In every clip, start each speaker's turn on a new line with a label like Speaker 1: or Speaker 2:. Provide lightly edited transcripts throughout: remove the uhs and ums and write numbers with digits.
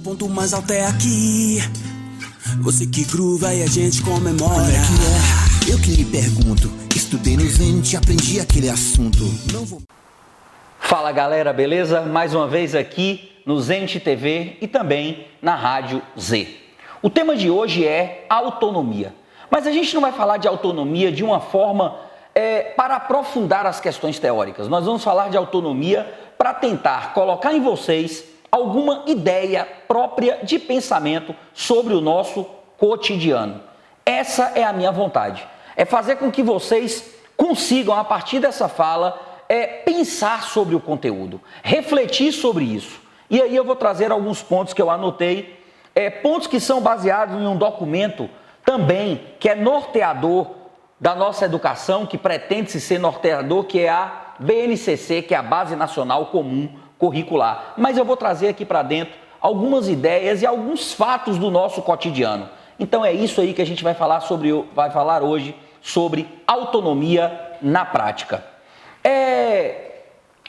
Speaker 1: ponto mais alto é aqui. Você que gruva e a gente comemora.
Speaker 2: Como é que é? Eu que lhe pergunto. Estudei no Zenit, aprendi aquele assunto. Não vou...
Speaker 3: Fala galera, beleza? Mais uma vez aqui no Zenit TV e também na Rádio Z. O tema de hoje é autonomia. Mas a gente não vai falar de autonomia de uma forma para aprofundar as questões teóricas. Nós vamos falar de autonomia para tentar colocar em vocês alguma ideia própria de pensamento sobre o nosso cotidiano. Essa é a minha vontade. É fazer com que vocês consigam, a partir dessa fala, pensar sobre o conteúdo, refletir sobre isso. E aí eu vou trazer alguns pontos que eu anotei, pontos que são baseados em um documento também que é norteador da nossa educação, que pretende ser norteador, que é a BNCC, que é a Base Nacional Comum Curricular. Mas eu vou trazer aqui para dentro algumas ideias e alguns fatos do nosso cotidiano. Então é isso aí que a gente vai falar hoje sobre autonomia na prática.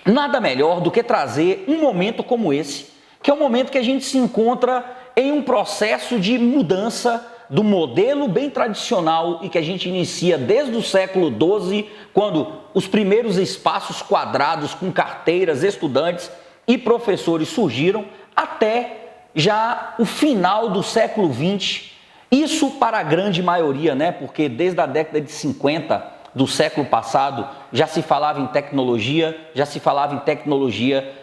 Speaker 3: Nada melhor do que trazer um momento como esse, que é um momento que a gente se encontra em um processo de mudança do modelo bem tradicional e que a gente inicia desde o século XII, quando os primeiros espaços quadrados com carteiras, estudantes e professores surgiram, até já o final do século XX. Isso para a grande maioria, né? Porque desde a década de 50 do século passado já se falava em tecnologia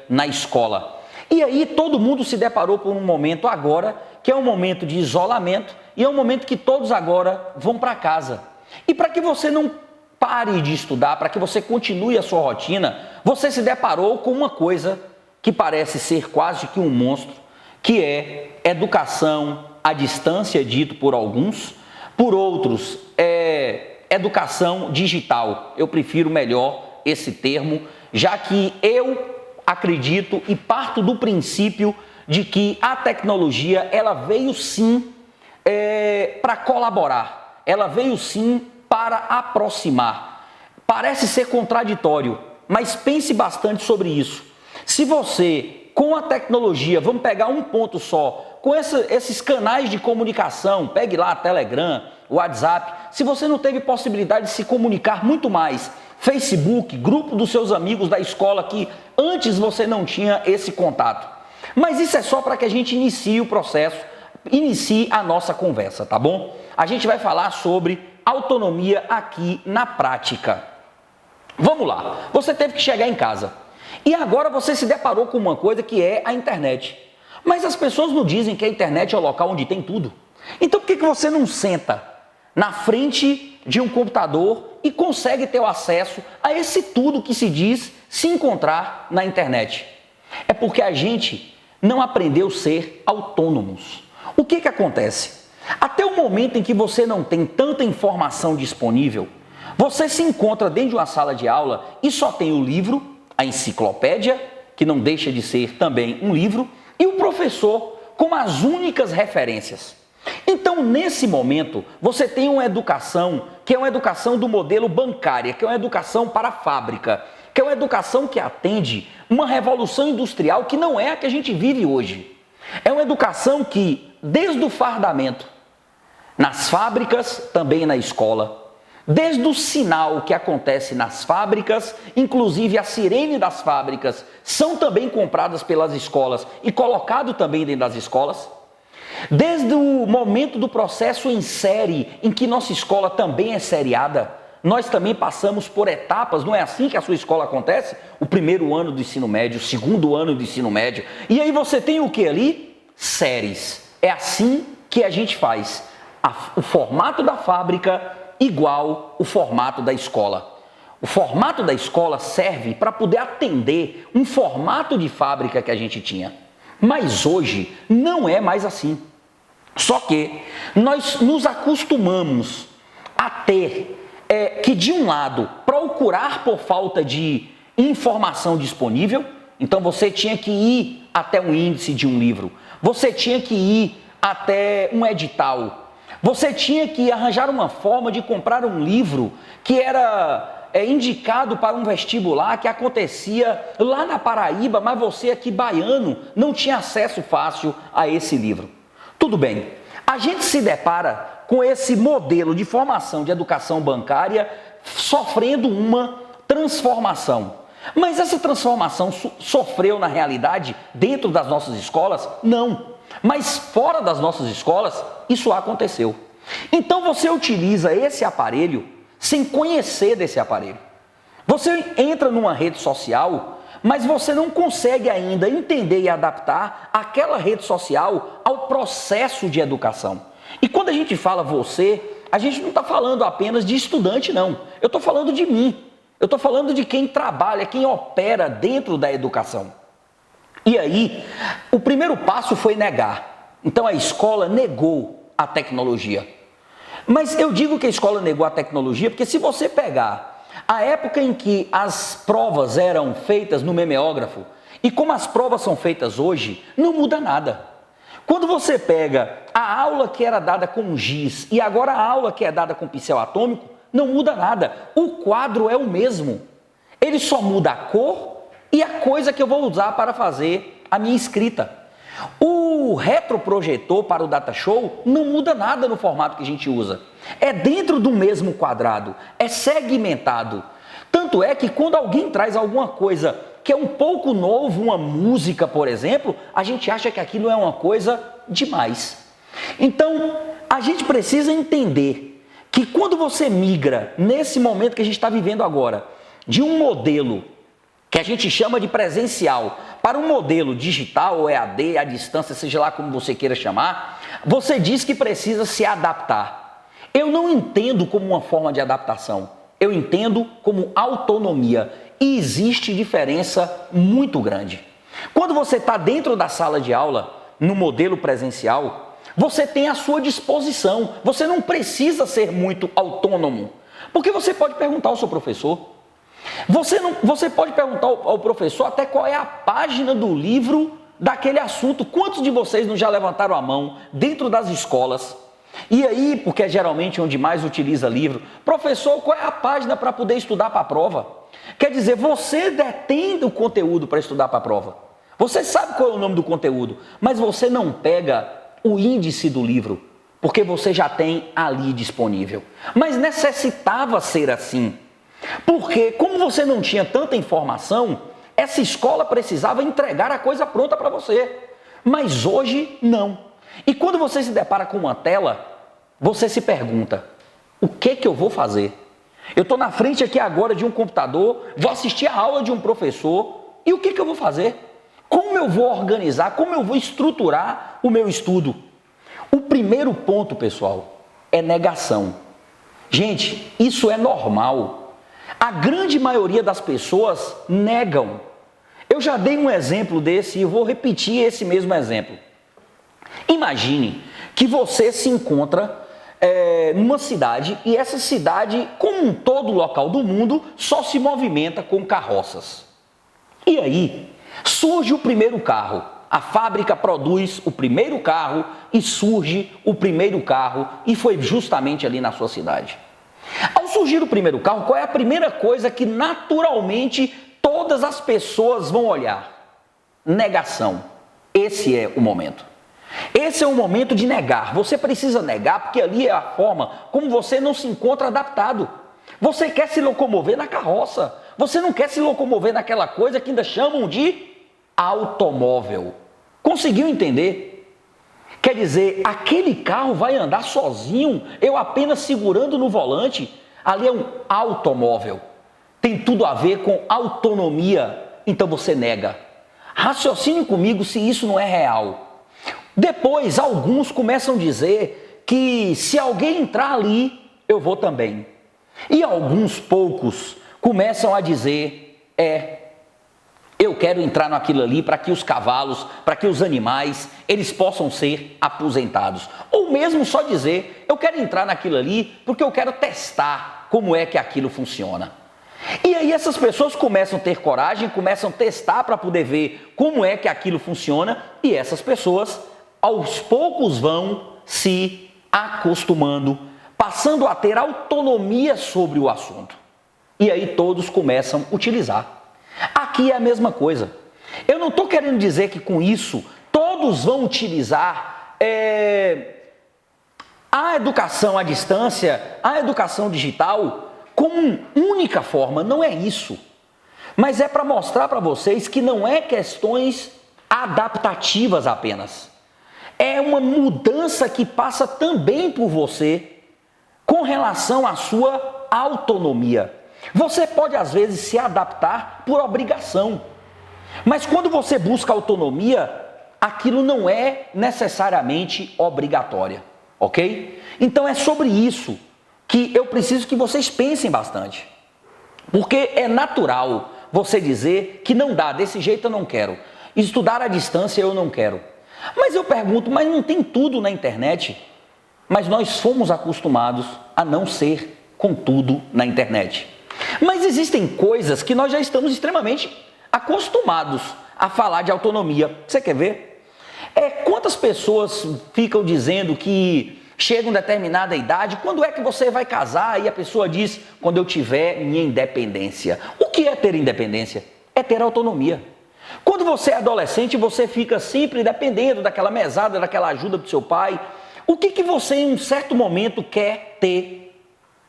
Speaker 3: na escola. E aí todo mundo se deparou por um momento agora, que é um momento de isolamento e é um momento que todos agora vão para casa. E para que você não pare de estudar, para que você continue a sua rotina, você se deparou com uma coisa que parece ser quase que um monstro, que é educação à distância, dito por alguns, por outros educação digital. Eu prefiro melhor esse termo, já que eu acredito e parto do princípio de que a tecnologia ela veio sim para colaborar, ela veio sim para aproximar. Parece ser contraditório, mas pense bastante sobre isso. Se você, com a tecnologia, vamos pegar um ponto só, com esses canais de comunicação, pegue lá Telegram, WhatsApp, se você não teve possibilidade de se comunicar muito mais, Facebook, grupo dos seus amigos da escola que antes você não tinha esse contato. Mas isso é só para que a gente inicie o processo, inicie a nossa conversa, tá bom? A gente vai falar sobre autonomia aqui na prática. Vamos lá, você teve que chegar em casa e agora você se deparou com uma coisa que é a internet. Mas as pessoas não dizem que a internet é o local onde tem tudo. Então por que você não senta na frente de um computador e consegue ter o acesso a esse tudo que se diz se encontrar na internet? É porque a gente não aprendeu a ser autônomos. O que acontece? Até o momento em que você não tem tanta informação disponível, você se encontra dentro de uma sala de aula e só tem o livro, a enciclopédia, que não deixa de ser também um livro, e o professor como as únicas referências. Então, nesse momento, você tem uma educação que é uma educação do modelo bancária, que é uma educação para a fábrica, que é uma educação que atende uma revolução industrial que não é a que a gente vive hoje. É uma educação que, desde o fardamento, nas fábricas, também na escola, desde o sinal que acontece nas fábricas, inclusive a sirene das fábricas, são também compradas pelas escolas e colocado também dentro das escolas. Desde o momento do processo em série, em que nossa escola também é seriada, nós também passamos por etapas, não é assim que a sua escola acontece? O primeiro ano do ensino médio, o segundo ano do ensino médio, e aí você tem o que ali? Séries. É assim que a gente faz. O formato da fábrica igual o formato da escola. O formato da escola serve para poder atender um formato de fábrica que a gente tinha. Mas hoje não é mais assim. Só que nós nos acostumamos a ter que, de um lado, procurar por falta de informação disponível. Então você tinha que ir até um índice de um livro, você tinha que ir até um edital, você tinha que arranjar uma forma de comprar um livro que era é indicado para um vestibular que acontecia lá na Paraíba, mas você aqui baiano não tinha acesso fácil a esse livro. Tudo bem, a gente se depara com esse modelo de formação de educação bancária sofrendo uma transformação. Mas essa transformação sofreu na realidade dentro das nossas escolas? Não. Mas fora das nossas escolas, isso aconteceu. Então você utiliza esse aparelho sem conhecer desse aparelho. Você entra numa rede social, mas você não consegue ainda entender e adaptar aquela rede social ao processo de educação. E quando a gente fala você, a gente não está falando apenas de estudante, não. Eu estou falando de mim. Eu estou falando de quem trabalha, quem opera dentro da educação. E aí, o primeiro passo foi negar. Então a escola negou a tecnologia. Mas eu digo que a escola negou a tecnologia porque se você pegar a época em que as provas eram feitas no memeógrafo e como as provas são feitas hoje, não muda nada. Quando você pega a aula que era dada com giz e agora a aula que é dada com pincel atômico, não muda nada. O quadro é o mesmo. Ele só muda a cor e a coisa que eu vou usar para fazer a minha escrita. O retroprojetor para o data show não muda nada no formato que a gente usa. É dentro do mesmo quadrado, é segmentado. Tanto é que quando alguém traz alguma coisa que é um pouco novo, uma música, por exemplo, a gente acha que aquilo é uma coisa demais. Então, a gente precisa entender que quando você migra, nesse momento que a gente está vivendo agora, de um modelo que a gente chama de presencial, para um modelo digital ou EAD, à distância, seja lá como você queira chamar, você diz que precisa se adaptar. Eu não entendo como uma forma de adaptação, eu entendo como autonomia. E existe diferença muito grande. Quando você está dentro da sala de aula, no modelo presencial, você tem à sua disposição, você não precisa ser muito autônomo, porque você pode perguntar ao seu professor. Você pode perguntar ao professor até qual é a página do livro daquele assunto. Quantos de vocês não já levantaram a mão dentro das escolas? E aí, porque é geralmente onde mais utiliza livro, professor, qual é a página para poder estudar para a prova? Quer dizer, você detém o conteúdo para estudar para a prova. Você sabe qual é o nome do conteúdo, mas você não pega o índice do livro, porque você já tem ali disponível. Mas necessitava ser assim. Porque, como você não tinha tanta informação, essa escola precisava entregar a coisa pronta para você. Mas hoje, não. E quando você se depara com uma tela, você se pergunta, o que eu vou fazer? Eu estou na frente aqui agora de um computador, vou assistir a aula de um professor, e o que eu vou fazer? Como eu vou organizar, como eu vou estruturar o meu estudo? O primeiro ponto, pessoal, é negação. Gente, isso é normal. A grande maioria das pessoas negam. Eu já dei um exemplo desse e eu vou repetir esse mesmo exemplo. Imagine que você se encontra numa cidade e essa cidade, como em todo local do mundo, só se movimenta com carroças. E aí, surge o primeiro carro. A fábrica produz o primeiro carro e surge o primeiro carro e foi justamente ali na sua cidade. Ao surgir o primeiro carro, qual é a primeira coisa que naturalmente todas as pessoas vão olhar? Negação. Esse é o momento. Esse é o momento de negar. Você precisa negar porque ali é a forma como você não se encontra adaptado. Você quer se locomover na carroça. Você não quer se locomover naquela coisa que ainda chamam de automóvel. Conseguiu entender? Quer dizer, aquele carro vai andar sozinho, eu apenas segurando no volante. Ali é um automóvel. Tem tudo a ver com autonomia. Então você nega. Raciocine comigo se isso não é real. Depois, alguns começam a dizer que se alguém entrar ali, eu vou também. E alguns poucos começam a dizer, eu quero entrar naquilo ali para que os cavalos, para que os animais, eles possam ser aposentados. Ou mesmo só dizer, eu quero entrar naquilo ali porque eu quero testar como é que aquilo funciona. E aí essas pessoas começam a ter coragem, começam a testar para poder ver como é que aquilo funciona e essas pessoas aos poucos vão se acostumando, passando a ter autonomia sobre o assunto. E aí todos começam a utilizar. Aqui é a mesma coisa. Eu não estou querendo dizer que com isso todos vão utilizar a educação à distância, a educação digital, como única forma. Não é isso. Mas é para mostrar para vocês que não é questões adaptativas apenas. É uma mudança que passa também por você com relação à sua autonomia. Você pode às vezes se adaptar por obrigação, mas quando você busca autonomia, aquilo não é necessariamente obrigatória, ok? Então é sobre isso que eu preciso que vocês pensem bastante, porque é natural você dizer que não dá, desse jeito eu não quero, estudar à distância eu não quero. Mas eu pergunto, mas não tem tudo na internet? Mas nós fomos acostumados a não ser com tudo na internet. Mas existem coisas que nós já estamos extremamente acostumados a falar de autonomia. Você quer ver? Quantas pessoas ficam dizendo que chega uma determinada idade, quando é que você vai casar? E a pessoa diz, quando eu tiver minha independência. O que é ter independência? É ter autonomia. Quando você é adolescente, você fica sempre dependendo daquela mesada, daquela ajuda do seu pai. O que você em um certo momento quer ter?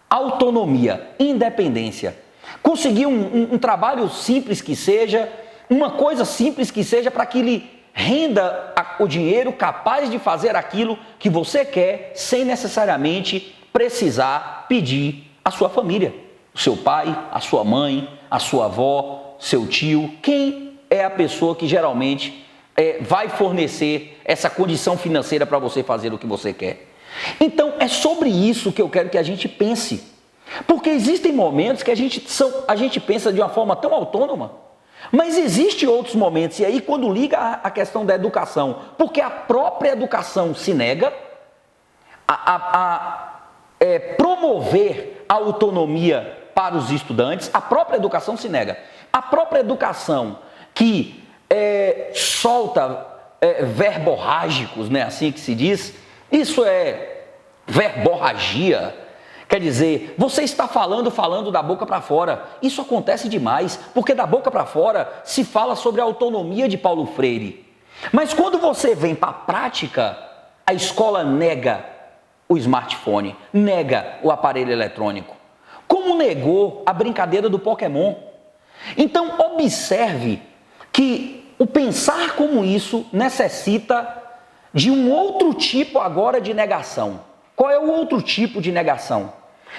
Speaker 3: Autonomia, independência. Conseguir um trabalho simples que seja, uma coisa simples que seja, para que lhe renda o dinheiro capaz de fazer aquilo que você quer, sem necessariamente precisar pedir à sua família. O seu pai, a sua mãe, a sua avó, seu tio, quem é a pessoa que geralmente vai fornecer essa condição financeira para você fazer o que você quer. Então é sobre isso que eu quero que a gente pense, porque existem momentos que a gente pensa de uma forma tão autônoma, mas existem outros momentos, e aí quando liga a questão da educação, porque a própria educação se nega a promover a autonomia para os estudantes, a própria educação se nega. A própria educação que solta verborrágicos, né, assim que se diz, isso é verborragia, quer dizer, você está falando da boca para fora. Isso acontece demais, porque da boca para fora se fala sobre a autonomia de Paulo Freire. Mas quando você vem para a prática, a escola nega o smartphone, nega o aparelho eletrônico. Como negou a brincadeira do Pokémon. Então observe que o pensar como isso necessita de um outro tipo agora de negação. Qual é o outro tipo de negação?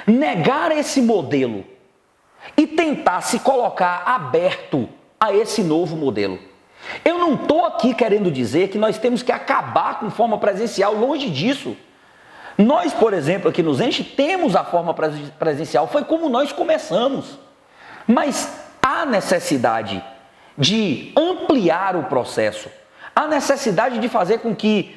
Speaker 3: Negar esse modelo e tentar se colocar aberto a esse novo modelo. Eu não estou aqui querendo dizer que nós temos que acabar com forma presencial, longe disso. Nós, por exemplo, aqui nos Enche, temos a forma presencial, foi como nós começamos. Mas há necessidade de ampliar o processo, há necessidade de fazer com que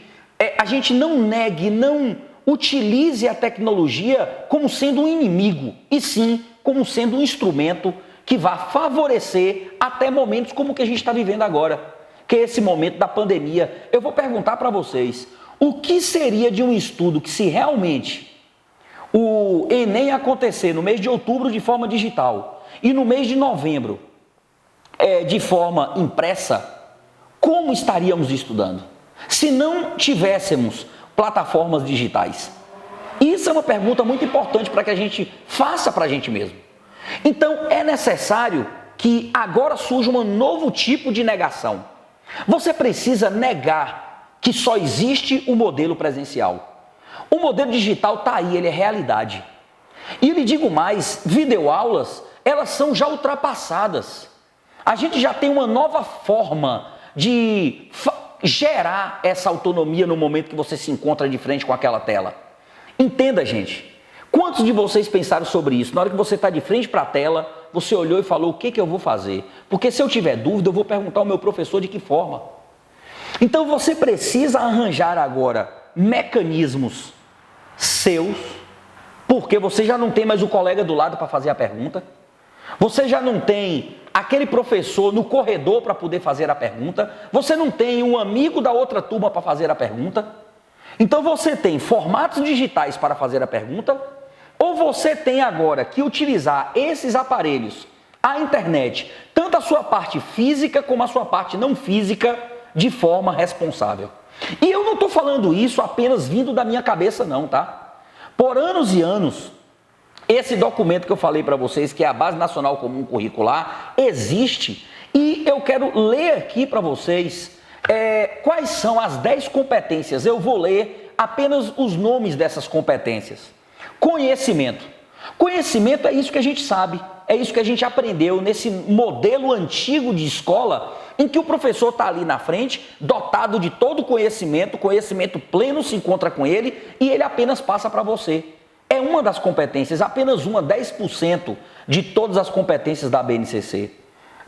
Speaker 3: a gente não negue, não utilize a tecnologia como sendo um inimigo, e sim como sendo um instrumento que vá favorecer até momentos como o que a gente está vivendo agora, que é esse momento da pandemia. Eu vou perguntar para vocês, o que seria de um estudo que, se realmente o Enem acontecer no mês de outubro de forma digital e no mês de novembro de forma impressa, como estaríamos estudando se não tivéssemos plataformas digitais? Isso é uma pergunta muito importante para que a gente faça para a gente mesmo. Então é necessário que agora surja um novo tipo de negação. Você precisa negar que só existe o modelo presencial. O modelo digital está aí, ele é realidade. E eu lhe digo mais, videoaulas, elas são já ultrapassadas. A gente já tem uma nova forma de gerar essa autonomia no momento que você se encontra de frente com aquela tela. Entenda, gente, quantos de vocês pensaram sobre isso? Na hora que você está de frente para a tela, você olhou e falou, o que eu vou fazer? Porque se eu tiver dúvida, eu vou perguntar ao meu professor de que forma. Então você precisa arranjar agora mecanismos seus, porque você já não tem mais o colega do lado para fazer a pergunta, você já não tem aquele professor no corredor para poder fazer a pergunta, você não tem um amigo da outra turma para fazer a pergunta. Então você tem formatos digitais para fazer a pergunta, Ou você tem agora que utilizar esses aparelhos, a internet, tanto a sua parte física como a sua parte não física, de forma responsável. E eu não estou falando isso apenas vindo da minha cabeça não, tá? Por anos e anos, esse documento que eu falei para vocês, que é a Base Nacional Comum Curricular, existe. E eu quero ler aqui para vocês quais são as 10 competências. Eu vou ler apenas os nomes dessas competências. Conhecimento. Conhecimento é isso que a gente sabe, é isso que a gente aprendeu nesse modelo antigo de escola, em que o professor está ali na frente, dotado de todo o conhecimento, conhecimento pleno se encontra com ele e ele apenas passa para você. É uma das competências, apenas uma, 10% de todas as competências da BNCC.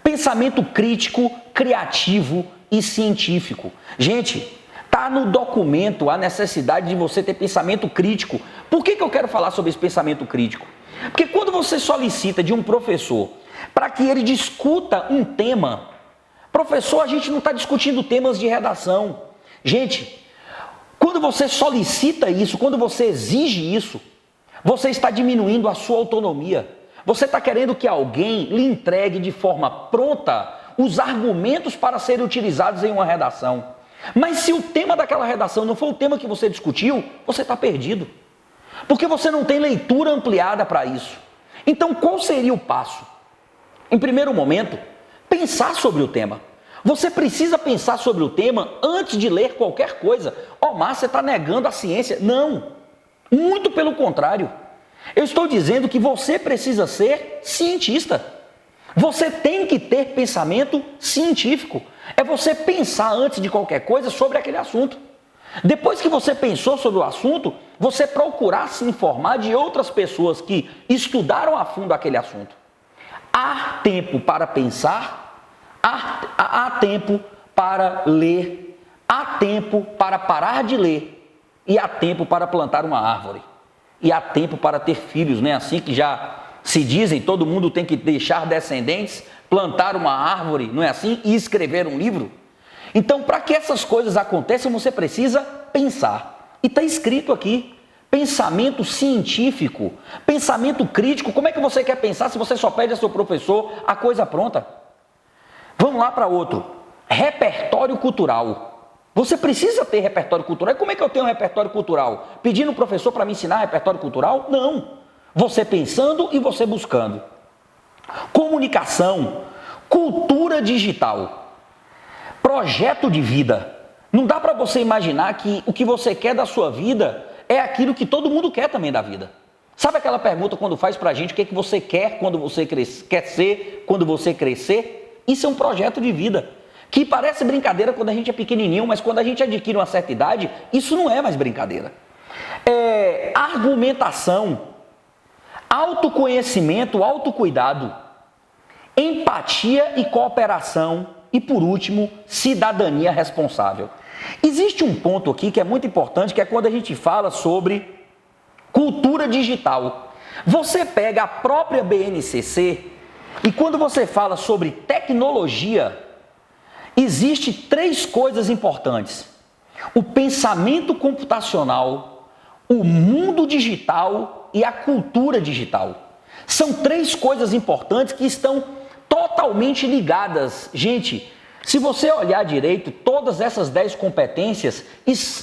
Speaker 3: Pensamento crítico, criativo e científico. Gente, está no documento a necessidade de você ter pensamento crítico. Por que eu quero falar sobre esse pensamento crítico? Porque quando você solicita de um professor para que ele discuta um tema, professor, a gente não está discutindo temas de redação. Gente, quando você solicita isso, quando você exige isso, você está diminuindo a sua autonomia. Você está querendo que alguém lhe entregue de forma pronta os argumentos para serem utilizados em uma redação. Mas se o tema daquela redação não for o tema que você discutiu, você está perdido. Porque você não tem leitura ampliada para isso. Então, qual seria o passo? Em primeiro momento, pensar sobre o tema. Você precisa pensar sobre o tema antes de ler qualquer coisa. Mas você está negando a ciência. Não, muito pelo contrário. Eu estou dizendo que você precisa ser cientista. Você tem que ter pensamento científico. É você pensar antes de qualquer coisa sobre aquele assunto. Depois que você pensou sobre o assunto, você procurar se informar de outras pessoas que estudaram a fundo aquele assunto. Há tempo para pensar, há tempo para ler, há tempo para parar de ler e há tempo para plantar uma árvore. E há tempo para ter filhos, né? Assim que já se dizem, todo mundo tem que deixar descendentes, plantar uma árvore, não é assim? E escrever um livro. Então, para que essas coisas aconteçam, você precisa pensar. E está escrito aqui, pensamento científico, pensamento crítico. Como é que você quer pensar se você só pede ao seu professor a coisa pronta? Vamos lá para outro. Repertório cultural. Você precisa ter repertório cultural. E como é que eu tenho um repertório cultural? Pedindo o professor para me ensinar repertório cultural? Não. Você pensando e você buscando. Comunicação, cultura digital. Projeto de vida. Não dá para você imaginar que o que você quer da sua vida é aquilo que todo mundo quer também da vida. Sabe aquela pergunta quando faz pra gente o que é que você quer quando você quer ser, quando você crescer? Isso é um projeto de vida. Que parece brincadeira quando a gente é pequenininho, mas quando a gente adquire uma certa idade, isso não é mais brincadeira. Argumentação, autoconhecimento, autocuidado, empatia e cooperação. E por último, cidadania responsável. Existe um ponto aqui que é muito importante, que é quando a gente fala sobre cultura digital. Você pega a própria BNCC e quando você fala sobre tecnologia, existe 3 coisas importantes. O pensamento computacional, o mundo digital e a cultura digital. São 3 coisas importantes que estão totalmente ligadas. Gente, se você olhar direito, todas essas 10 competências,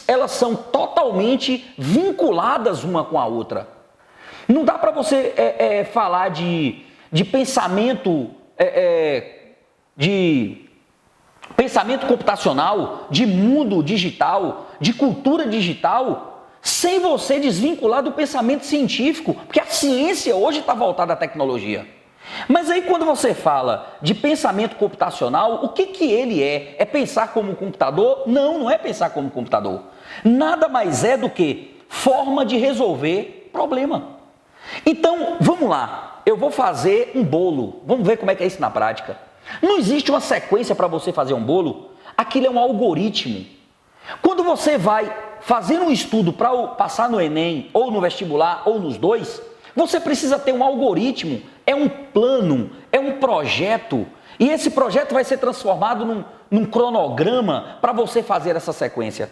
Speaker 3: elas são totalmente vinculadas uma com a outra. Não dá para você falar de pensamento, de pensamento computacional, de mundo digital, de cultura digital, sem você desvincular do pensamento científico, porque a ciência hoje está voltada à tecnologia. Mas aí quando você fala de pensamento computacional, o que ele é? É pensar como um computador? Não, não é pensar como um computador. Nada mais é do que forma de resolver problema. Então, vamos lá. Eu vou fazer um bolo. Vamos ver como é que é isso na prática. Não existe uma sequência para você fazer um bolo. Aquilo é um algoritmo. Quando você vai fazer um estudo para passar no Enem, ou no vestibular, ou nos dois, você precisa ter um algoritmo, é um plano, é um projeto. E esse projeto vai ser transformado num cronograma para você fazer essa sequência.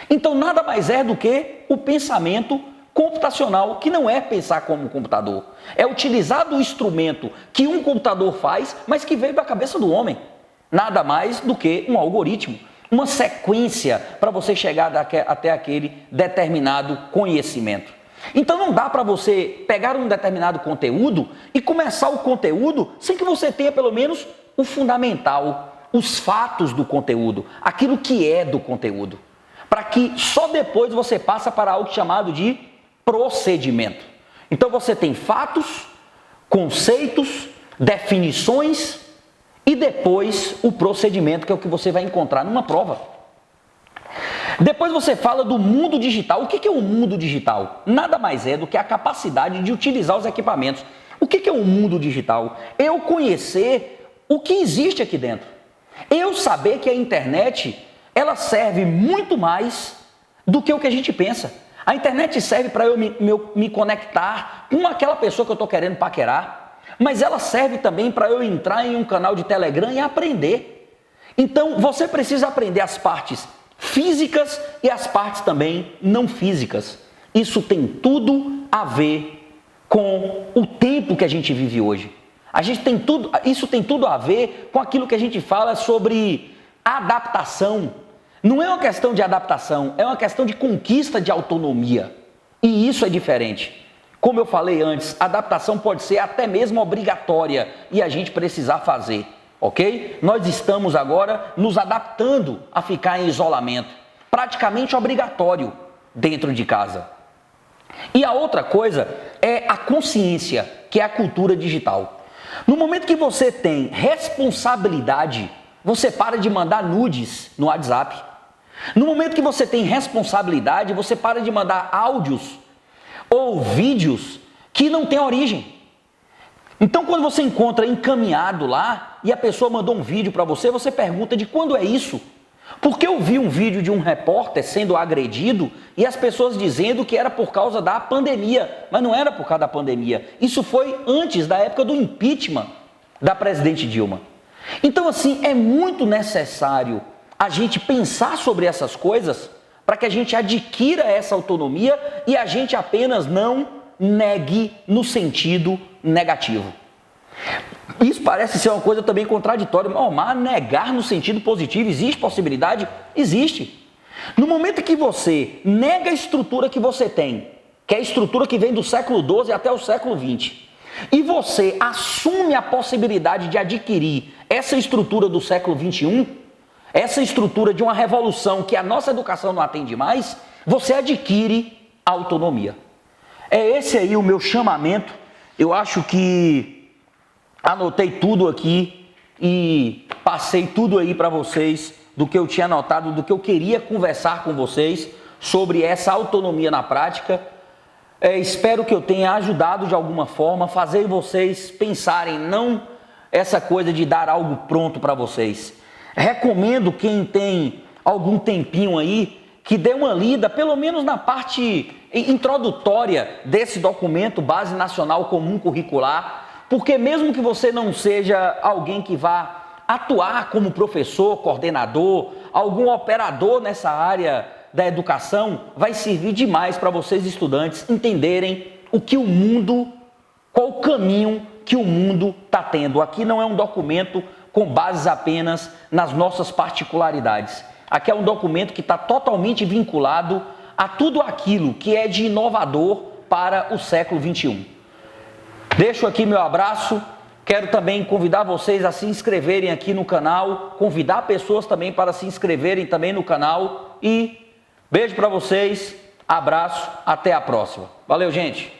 Speaker 3: Então, nada mais é do que o pensamento computacional, que não é pensar como um computador. É utilizar do instrumento que um computador faz, mas que veio da cabeça do homem. Nada mais do que um algoritmo, uma sequência para você chegar até aquele determinado conhecimento. Então não dá para você pegar um determinado conteúdo e começar o conteúdo sem que você tenha pelo menos o fundamental, os fatos do conteúdo, aquilo que é do conteúdo, para que só depois você passa para algo chamado de procedimento. Então você tem fatos, conceitos, definições e depois o procedimento, que é o que você vai encontrar numa prova. Depois você fala do mundo digital. O que é o mundo digital? Nada mais é do que a capacidade de utilizar os equipamentos. O que é o mundo digital? Eu conhecer o que existe aqui dentro. Eu saber que a internet, ela serve muito mais do que o que a gente pensa. A internet serve para eu me conectar com aquela pessoa que eu estou querendo paquerar, mas ela serve também para eu entrar em um canal de Telegram e aprender. Então, você precisa aprender as partes físicas e as partes também não físicas. Isso tem tudo a ver com o tempo que a gente vive hoje. Isso tem tudo a ver com aquilo que a gente fala sobre adaptação. Não é uma questão de adaptação, é uma questão de conquista de autonomia. E isso é diferente. Como eu falei antes, adaptação pode ser até mesmo obrigatória e a gente precisar fazer, ok? Nós estamos agora nos adaptando a ficar em isolamento, praticamente obrigatório dentro de casa. E a outra coisa é a consciência, que é a cultura digital. No momento que você tem responsabilidade, você para de mandar nudes no WhatsApp. No momento que você tem responsabilidade, você para de mandar áudios ou vídeos que não têm origem. Então, quando você encontra encaminhado lá e a pessoa mandou um vídeo para você, você pergunta de quando é isso? Porque eu vi um vídeo de um repórter sendo agredido e as pessoas dizendo que era por causa da pandemia, mas não era por causa da pandemia. Isso foi antes da época do impeachment da presidente Dilma. Então, assim, é muito necessário a gente pensar sobre essas coisas para que a gente adquira essa autonomia e a gente apenas não negue no sentido negativo. Isso parece ser uma coisa também contraditória, mas negar no sentido positivo, existe possibilidade? Existe. No momento que você nega a estrutura que você tem, que é a estrutura que vem do século XII até o século XX, e você assume a possibilidade de adquirir essa estrutura do século XXI, essa estrutura de uma revolução que a nossa educação não atende mais, você adquire autonomia. É esse aí o meu chamamento. Eu acho que anotei tudo aqui e passei tudo aí para vocês do que eu tinha anotado, do que eu queria conversar com vocês sobre essa autonomia na prática. Espero que eu tenha ajudado de alguma forma, fazer vocês pensarem, não essa coisa de dar algo pronto para vocês. Recomendo quem tem algum tempinho aí que dê uma lida, pelo menos na parte introdutória desse documento, Base Nacional Comum Curricular, porque mesmo que você não seja alguém que vá atuar como professor, coordenador, algum operador nessa área da educação, vai servir demais para vocês estudantes entenderem o que o mundo, qual o caminho que o mundo está tendo. Aqui não é um documento com bases apenas nas nossas particularidades. Aqui é um documento que está totalmente vinculado a tudo aquilo que é de inovador para o século XXI. Deixo aqui meu abraço. Quero também convidar vocês a se inscreverem aqui no canal, convidar pessoas também para se inscreverem também no canal e beijo para vocês, abraço, até a próxima. Valeu, gente!